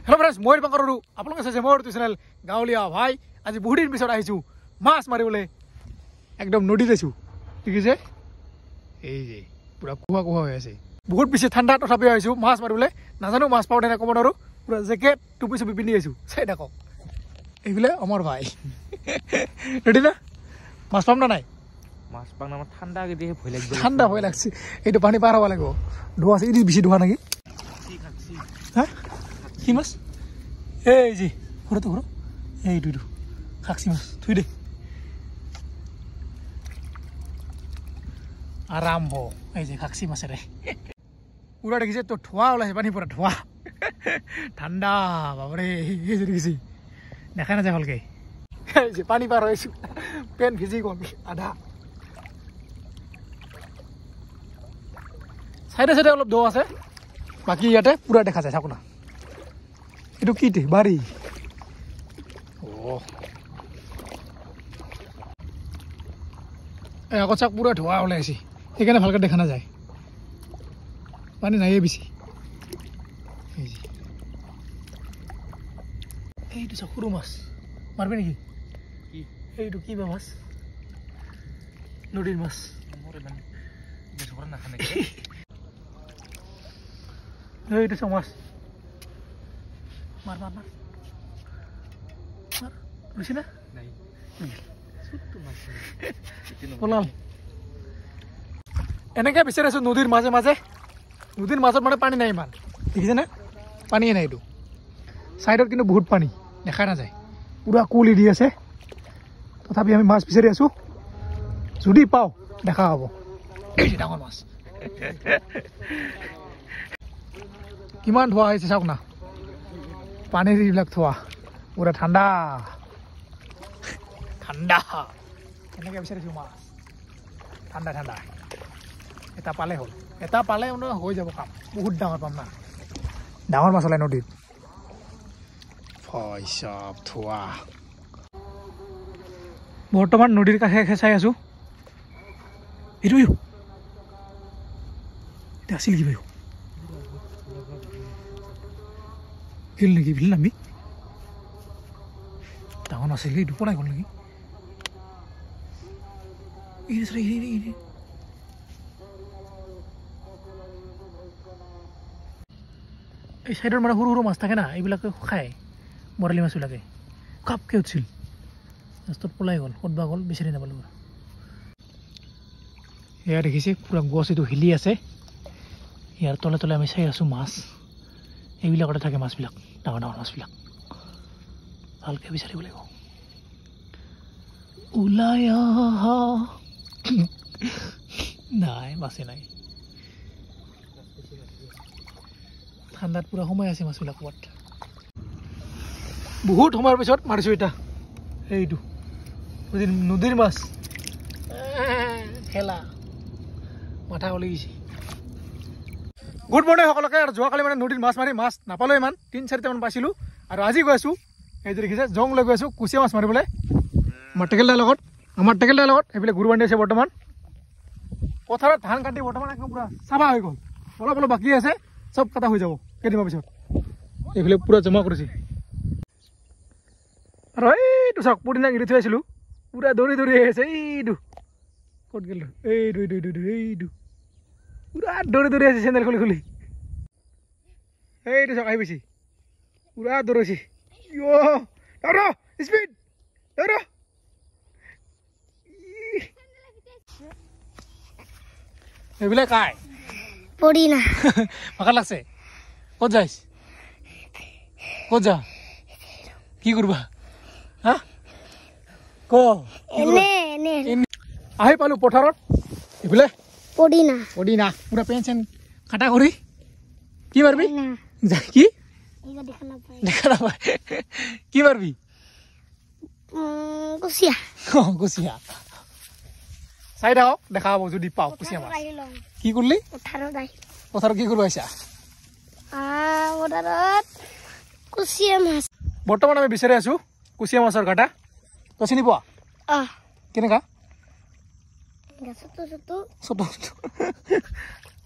Hello' friends মই পাংকৰো আপোনালোকে চাইছে মোৰ ইউটিউব চেনেল গাঁৱলীয়া ভাই আজি বহুত দিন পিছত আহিছোঁ মাছ মাৰিবলৈ একদম নদীত আছোঁ ঠিক আছে এই যে পুৰা কুহা কুহা হৈ আছে বহুত বেছি ঠাণ্ডা তথাপিও আহিছোঁ মাছ মাৰিবলৈ নাজানো মাছ পাওঁ নে ক'ব নোৱাৰোঁ পুৰা জেকেট টুপি চুপি পিন্ধি আহিছোঁ চাই থাকক এইফালে অমৰ ভাই ৰেডি না মাছ পাম না নাই মাছ পাং না ঠাণ্ডা কেতিয়া ভয় লাগবে ঠাণ্ডা ভয় লাগছে এইটো পানী পাৰ হ'ব লাগিব ধোৱা আছে এই বেছি ধোৱা নেকি হা কি মাছ এই যে ঘৰতো ঘৰ এইটো খাকছি মাছ থৈ দে আৰম্ভ এই যে খাকছি মাছেৰে পুৰা দেখিছে তো ধোঁৱা ওলাইছে পানী পুৰা ধোঁৱা ঠাণ্ডা বাবৰে এই যে দেখিছে দেখা নাযায় ভালকে এই যে পানী পাৰ হৈছোঁ পেন ভিজি গ'ল আধা চাইডে চাইডে অলপ দ আছে বাকী ইয়াতে পুৰা দেখা যায় চাওক না এইটো কি বাৰী আগত চাওক পুৰা ধোঁৱা ওলাইছে সেইকাৰণে ভালকৈ দেখা নাযায় পানী নাইয়ে বেছি এইটো চাওক সৰু মাছ মাৰিবি নেকি এইটো কি বা মাছ নদীৰ মাছ এইটো চাওক মাছ মাৰ মাৰ মাৰ মাৰ বুজিছে না পলাল এনেকৈ বিচাৰি আছোঁ নদীৰ মাজে মাজে নদীৰ মাজত মানে পানী নাই ইমান দেখিছেনে পানীয়ে নাই এইটো ছাইডত কিন্তু বহুত পানী দেখা নাযায় পুৰা কুঁৱলী দি আছে তথাপি আমি মাছ বিচাৰি আছোঁ যদি পাওঁ দেখা হ'ব ডাঙৰ মাছ কিমান ধোঁৱা আহিছে চাওক না পানীৰ এইবিলাক ধোঁৱা পুৰা ঠাণ্ডা ঠাণ্ডা এনেকৈ বিচাৰিছোঁ মাছ ঠাণ্ডা ঠাণ্ডা এটা পালে হ'ল এটা পালে মানে হৈ যাব কাম বহুত ডাঙৰ পাম না ডাঙৰ মাছ ওলাই নদীত চব ধোঁৱা বৰ্তমান নদীৰ কাষে কাষে চাই আছোঁ এইটো এতিয়া আছিল কি বাৰু গিল নেকি ভিল নামি ডাঙৰ নাছিল এইটো পলাই গ'ল নেকি এই চাইডৰ মানে সৰু সৰু মাছ থাকে না এইবিলাকে খায় বৰালি মাছবিলাকে কাপকৈ উঠিছিল লাষ্টত পলাই গ'ল ক'তবা গ'ল বিচাৰি নাপালোঁ এয়া দেখিছে পুৰা গছ এইটো হিলি আছে ইয়াৰ তলে তলে আমি চাই আছোঁ মাছ এইবিলাকতে থাকে মাছবিলাক ডাঙৰ ডাঙৰ মাছবিলাক ভালকৈ বিচাৰিব লাগিব ওলাই আহা নাই মাছে নাই ঠাণ্ডাত পুৰা সোমাই আছে মাছবিলাক ক'ৰবাত বহুত সময়ৰ পিছত মাৰিছোঁ এতিয়া এইটো নদীৰ মাছ খেলা মাথা ওলাই গৈছে গুড মৰ্ণিং সকলোকে আৰু যোৱাকালি মানে নদীত মাছ মাৰি মাছ নাপালোঁ ইমান 3-4টামান পাইছিলোঁ আৰু আজি গৈ আছোঁ এইটো দেখিছে জং লৈ গৈ আছোঁ কুচিয়া মাছ মাৰিবলৈ আমাৰ টেকেলদাৰ লগত সেইফালে গুৰু বান্ধি আছে বৰ্তমান পথাৰত ধান কাটি বৰ্তমান একদম পুৰা চাফা হৈ গ'ল অলপ অলপ বাকী আছে চব কাটা হৈ যাব কেইদিনমানৰ পিছত এইফালে পুৰা জমা কৰিছে আৰু এইটো চাওক পুদিনা গিৰি থৈ আছিলোঁ পুৰা দৌৰি দৌৰি আহি আছে এইটো ক'ত গ'ল এইটো পুৰা দৌৰি দৌৰি আছে চেণ্ডেল খুলি খুলি এইটো চাওক আহি পাইছে পুৰা দৌৰাইছে স্পীড এইবিলাক কাই পদিনা ভাগৰ লাগছে ক'ত যাইছ ক'ত যা কি কৰিবা হা আহি পালোঁ পথাৰত এইফালে পদিনা পুৰা পেন চেন কাটা কৰি কি মাৰিবি কি দেখা নাপায় কি মাৰিবি কুচিয়া চাই থাকক দেখা হ'ব যদি পাওঁ কুচিয়া মাছ কি কৰিলি পথাৰত কি কৰিব আহিছা বৰ্তমান আমি বিচাৰি আছোঁ কুচিয়া মাছৰ কাটা তই চিনি পোৱা কেনেকা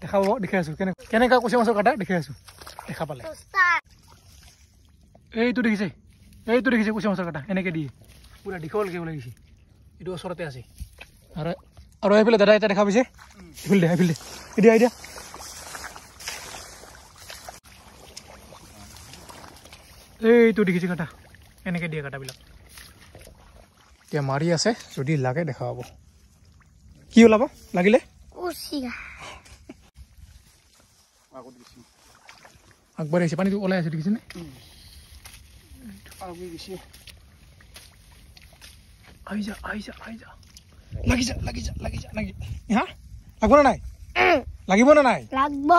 দেখা পাব দেখাই আছোঁ কেনেকা কুচিয়া মাছৰ কাটা দেখাই আছোঁ দেখা পালে এইটো দেখিছে কুচিয়া মাছৰ কাটা এনেকৈ দিয়ে পুৰা দীঘলকৈ ওলাই গৈছে এইটো ওচৰতে আছে আৰু এইফালে দাদা এটা দেখা পাইছে এইফালে দিয়া এইটো দেখিছে কাটা এনেকৈ দিয়ে কাটাবিলাক এতিয়া মাৰি আছে যদি লাগে দেখা পাব কি ওলাব লাগিলে আগবাঢ়ি আহিছে পানীটো ওলাই আছে দেখিছেনে লাগি যা হা লাগব না নাই লাগিব না নাই লাগব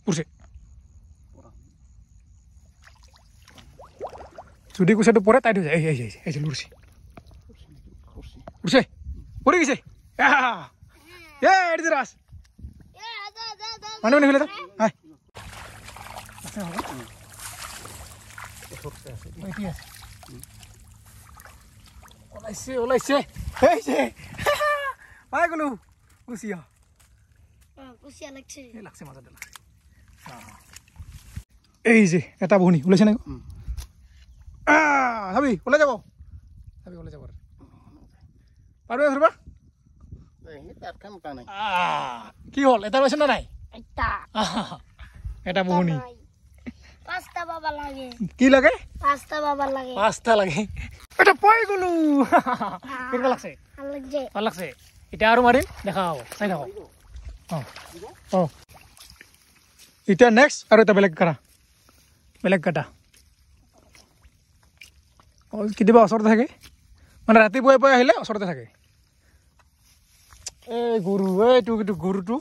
পুরছে যদি কুচিয়াটো পরে টাইট হৈ যায় এই লুরছে উঠছে পড়ে গেছে রাস মানে ফেলে তো ওলাইছে পাই গলো কুচিয়া লাগছে মাজতে এই যে এটা বহনি ওলাইছে নাই ভাবি ওলাই যাব পারবে ধরবা কি হল এটা পাইছে না নাই এটা বহনি কি লাগে পাঁচটা লাগে এটা পাই গলো কেনেকুৱা লাগছে ভাল লাগছে এতিয়া আৰু মাৰিম দেখা হব চাই থাকক এতিয়া নেক্সট আৰু এটা বেলেগ কাটা কেতিয়াবা ওচৰতে থাকে মানে ৰাতিপুৱাই আহিলে ওচৰতে থাকে এই গৰু এইটো গৰুটো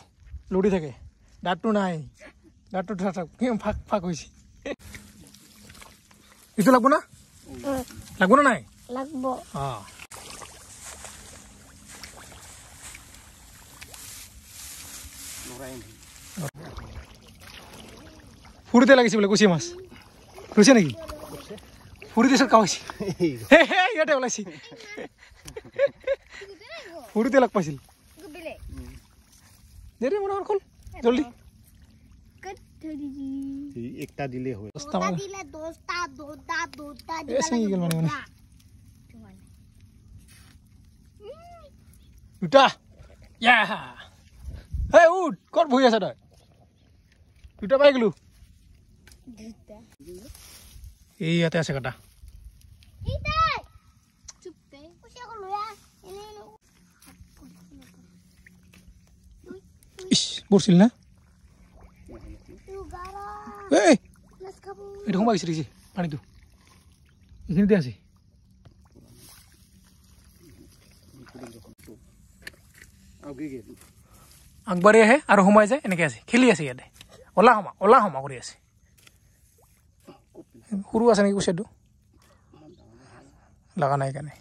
লৰি থাকে দাঁতটো নাই দাঁতটো ফাক হৈছে এইটো লাগব না নাই লাগব ফুৰিতে লাগিছে বোলে কুচিয়া মাছ ফুৰিছে নেকি ফুৰিতে চব কামাইছে ইয়াতে ওলাইছে ফুৰিতে লগ পাইছিল দেৰি মনে খোল জলদি একটা দিলে হয় দুটা উঠ ক'ত বহি আছ তই দুটা পাই গলো এই ইয়াতে আছে কাটা পড়ছিল না এটা সোমাই গৈছে পানীটো এইখিনিতে আছে আগবাঢ়ি আহে আৰু সোমাই যায় এনেকৈ আছে খেলি আছে ইয়াতে ওলা সমা কৰি আছে সৰু আছে নেকি কুচিয়াটো লগা নাই কাৰণে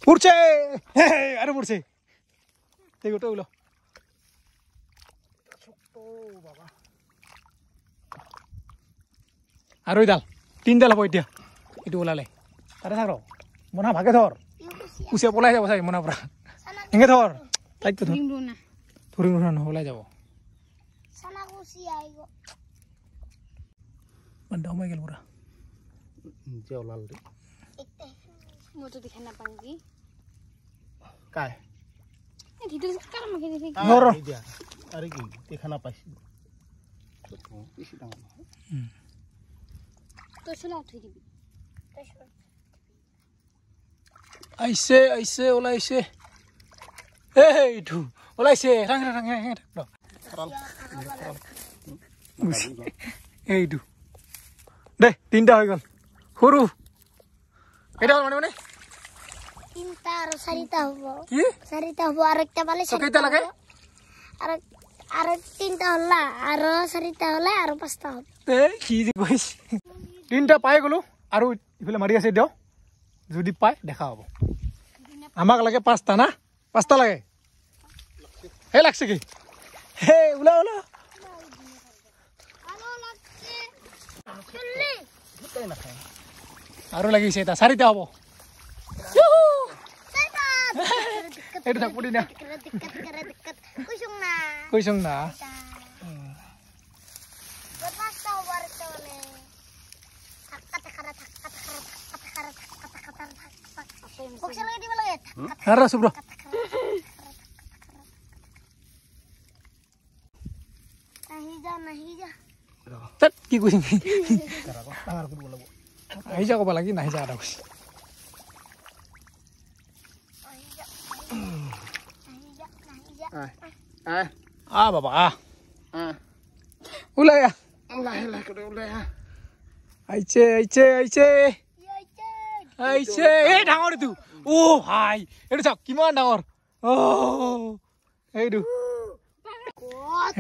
পুরছে আরে পুরছে এই গোটা উলো আর ওই ডাল 3 ডাল হবো এতিয়া এটু ওলালে তারে থাকো মনা ভাগে ধর কুচিয়া পলাই যাব চাই মনা পৰা এঙ্গে ধর লাইক তো ধর না ওলাই যাব সানা কুচিয়া আইগো বন্ধ হয়ে গেল পুরা যে ওলাল রে मोटो दिखाना पाएंगी काय ए ভিডিও কাম মাকে দেখি নর দিয়া আরে কি দেখানা পাইছি তো বেশি দাম তো চলা উঠাই দিবি আইছে ওলাইছে এইটো ওলাইছে রাং এইটো দে তিনটা হৈ গল সৰু এটা মানে তিনটা আর চারিটা হবো কি চারিটা হবো আর একটা পালে কয়টা লাগে আর তিনটা হলা আর চারিটা হলে আর পাঁচটা হবে কি যে কইছ তিনটা পাই গলো আর ইফালে মারি আছে দেও যদি পাই দেখা হবো আমাক লাগে পাঁচটা না পাঁচটা লাগে হে লাগছে কি হে ওলা ওলা আৰু লাগিছে এটা চাৰিটা হ'ব এইটো থাক পৰি না কৈছং না Harus bro. Nahija. Tet ki kuing. Nahija kok lagi nahija ada kus. Bapak Ulai ya. Ulai kau ulai ya. Aice. Aice, ডাঙৰ itu. Hai. Itu sak kiman ডাঙৰ. Itu.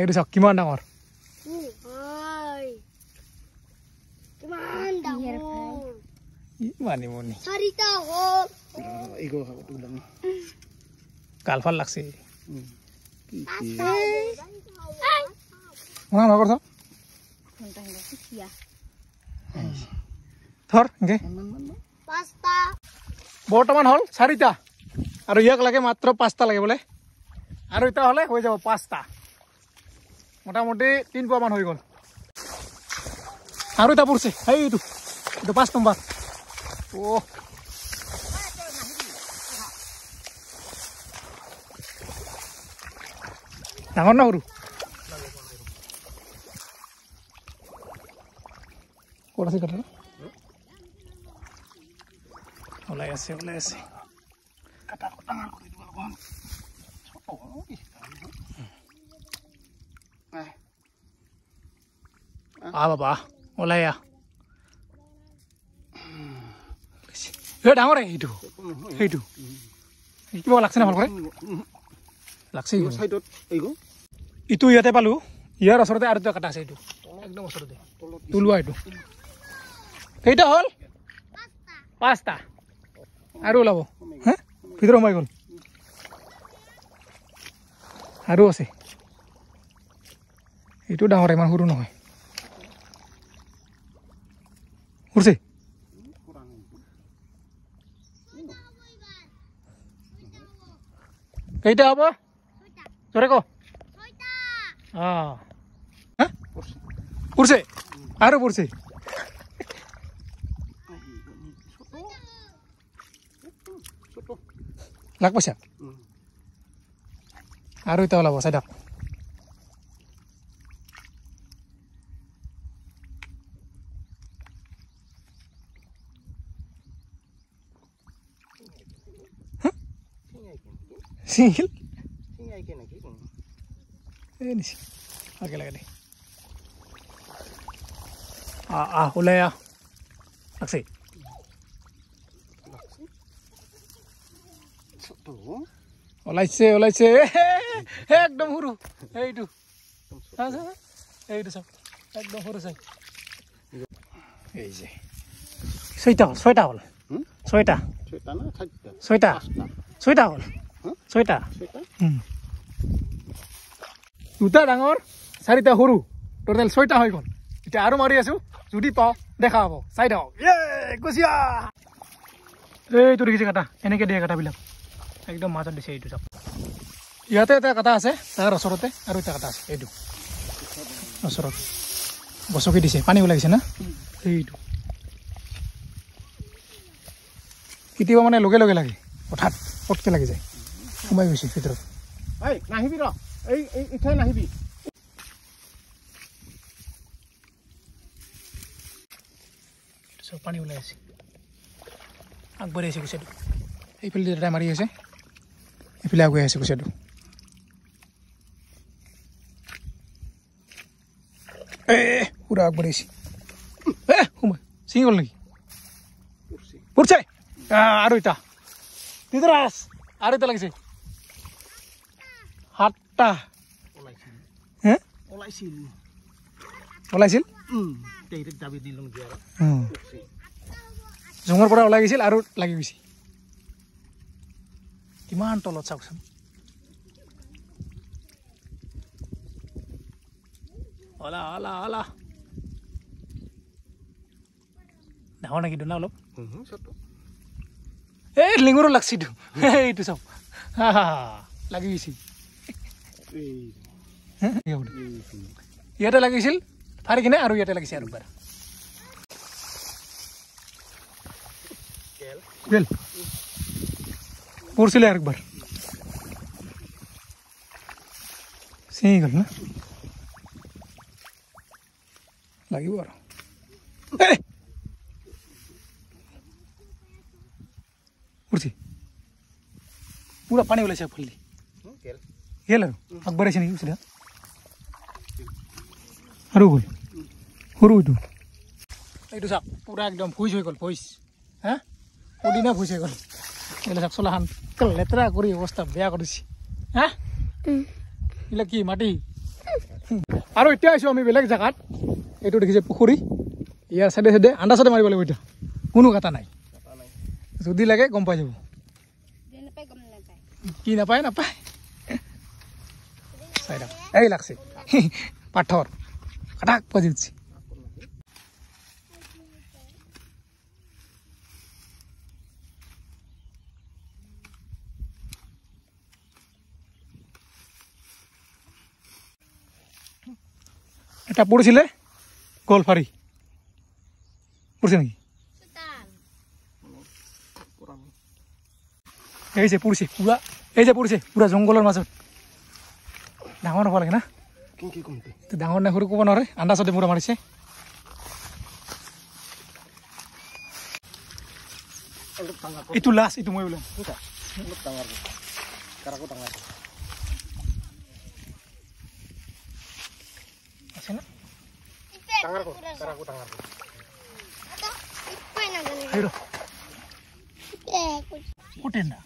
Itu sak kiman ডাঙৰ. Hai. Kiman ডাঙৰ. Mani moni. Sarita hol. Igo aku tulang. Kalfal লাগছে. Mana magor tho? Thor, nge. Pasta. বৰ্তমান হল 4টা আৰু ইয়াক লাগে মাত্ৰ 5টা লাগে বলে আৰু এটা হলে হৈ যাব 5টা মোটামুটি 3 পোৱা মান হৈ গল আৰু এটা পৰছে এইটো 5 নম্বৰ ডাঙৰ না সৰু ক'ত আছে কাটা Oleh আছে kata aku tangan aku itu bang bapak oleh ya ডাঙৰ এইটো কিবা লাগছে না ভাল কৰে লাগছে ইটো ইয়াতে পালো ইয়াৰ ওচৰতে আৰু এটা কাটা আছে এইটো একদম ওচৰতে তুলুৱা এইটো কেইটা হল 5টা আৰু ওলাব হ্যাঁ ভিতර সোমাই গল আৰু আছে এইটো ডাঙৰ ইমান সৰু নহয় উৰছে কেইটা হ'ব জৰে ক 6টা হ্যাঁ উৰছে আৰু উৰছে লাগ পইচা আৰু এটা ওলাব চাইডক সিঙ্গেল নিছি আগে লাগে ওলাই লাগছে ওলাইছে একদম সৰু এইটো সব একদম সৰু চাই এই যে 6টা হল 6টা হল 6টা দুটা ডাঙৰ 4টা সৰু টোটাল 6টা হৈ গল এতিয়া আৰু মাৰি আছো যদি পাও দেখা হ'ব চাই দাও কুচিয়া এইটো দেখিছে কাটা এনেকে দিয়ে কাটাবিলাক একদম মাজত দিছে এইটো সব ইয়াতে এটা কাটা আছে তাৰ ওচৰতে আৰু এটা কাটা আছে এইটো ওচৰত বসকি দিছে পানী ওলাইছে না এইটো কেতিয়াবা মানে লগে লগে লাগে হঠাৎ পটকে লাগি যায় সোমাই গৈছে ভিতৰত নাহিবি ৰ ইঠাই নাহিবি সব পানী ওলাই আছে আগবাঢ়ি আছে কুচিয়াটো এইফালে এটা মাৰি আছে এইফালে আগুৱাই আছে কুচিয়াটো পুৰা আগবাঢ়িছে সোমাই ছিঙি গ'ল নেকি পৰছে আৰু এটা তিতৰাছ আৰু এটা লাগিছে 7টা ওলাইছিল জঙৰ পৰা ওলাই গৈছিল আৰু লাগি গৈছে কিমান তলত চাওকচোন অলা অলা অলা ডাঙৰ নেকি না অলপ এই লিঙুৰো লাগছি এইটো চাওক লাগি গৈছে ইয়াতে লাগিছিল ফাৰি কিনে আৰু ইয়াতে লাগিছে আৰু এবাৰ গেল পড়ছিলে আর একবার সেই গেল না লাগিব আর পড়ছি পুরা পানি ওলাইছে ফুললি গেল আর একবার এসে নিয়ে সেটা আৰু গ'ল সৰু এইটো চাওক পুরা একদম ফুইজ হৈ গ'ল ফুইজ হ্যাঁ পুদিনা ফুইজ হৈ গ'ল এগুলো চাওক চলাখান লেতেৰা কৰি অৱস্থা বেয়া কৰিছে হা এইবিলাক কি মাটি আৰু এতিয়া আছো আমি বেলেগ জেগাত এইটো দেখিছে পুখুৰী ইয়াৰ চাইডে চাইডে আন্দাজ চাইডে মাৰিব লাগিব এতিয়া কোনো কাটা নাই যদি লাগে গম পাই যাব কি নাপায় নাপায় চাইডা এই লাগছে পাথৰ কাটাক বাজি উঠছে এটা পড়েছিলে গোলফারি পড়ছে নাকি এই যে পড়ছে পুরা এই যে পড়ছে পুরা জঙ্গলের মাজত ডাঙৰ হ'ব লাগে না ডাঙৰ নে সৰু ক'ব নোৱাৰে আন্দাজতে মুৰা মাৰিছে এইটো লাষ্ট এইটো মই ওলাম আছে না Putin na.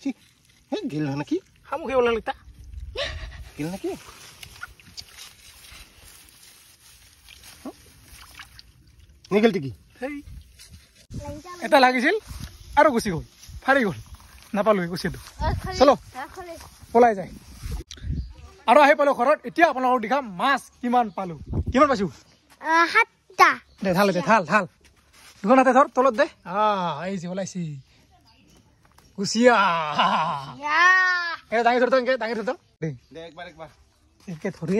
Si, gila na ki. Kamu kayo lang lita. Gila na ki. Nigel tiki. Hey. Eta লাগিছিল আৰু গুছি গ'ল ফাৰি গ'ল নাপালো গুছিটো চলো পলাই যায় আৰু আহি পালো ঘৰত এতিয়া আপোনালোকক দেখাম মাছ কিমান পালো কিমান পাইছো 7টা দে ঢাল দে ঢাল ঢাল দুখন হাতে ধৰ তলত দে এই যে ওলাইছি কুচিয়া দাঙি ধৰ তই দাঙি ধৰ দে একবাৰ একে ধৰি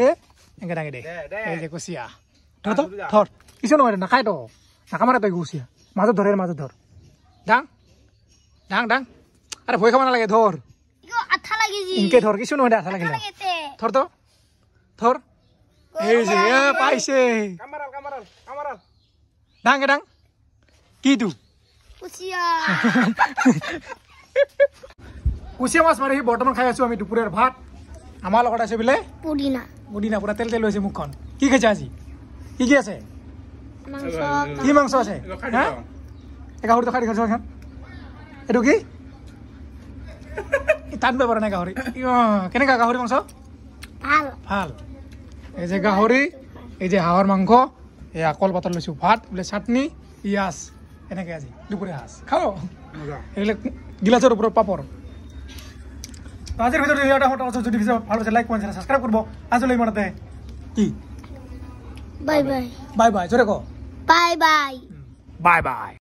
একে দাঙি দে এই যে কুচিয়া ধৰ তো ধৰ কিছু নহয় নাখায় তো নাকামাৰে তই কুচিয়া মাজত ধৰে মাজত ধৰ ডাং ডাং ডাং আরে ভয় খাব নালাগে ধর আঠা লাগিছি ইনকে ধর কিছু নহয় আঠা লাগিলে ধর তো ধর এই যে পাইছে কামারাল ডাং ডাং কি তু কুচিয়া কুচিয়া মাছ মাৰি বৰ্তমান খাই আছো আমি দুপৰীয়াৰ ভাত আমাৰ লগত আছে বোলে পুদিনা পুদিনা পুৰা তেল তেল হৈছে মুখখন কি খাইছে আজি কি কি আছে মাংস কি মাংস আছে হা গাহৰি তো খাই দেখাইছো এখন এইটো কি টানবে পৰা নাই গাহৰি কেনেকা গাহৰি মাংস ভাল ভাল এই যে গাহৰি এই যে হাঁহৰ মাংস এই কল পাতৰ লৈছো ভাত বোলে চাটনি পিঁয়াজ এনেকৈ আজি দুপৰীয়া সাজ খাওঁ এইবিলাক গিলাচৰ ওপৰত পাপৰ আজিৰ ভিতৰত যদি ভাল পাইছে লাইক কমেণ্ট ছাবস্ক্ৰাইব কৰিব আজিলৈ ইমানতে কি বাই বাই বাই বাই জোৰে ক বাই বাই বাই বাই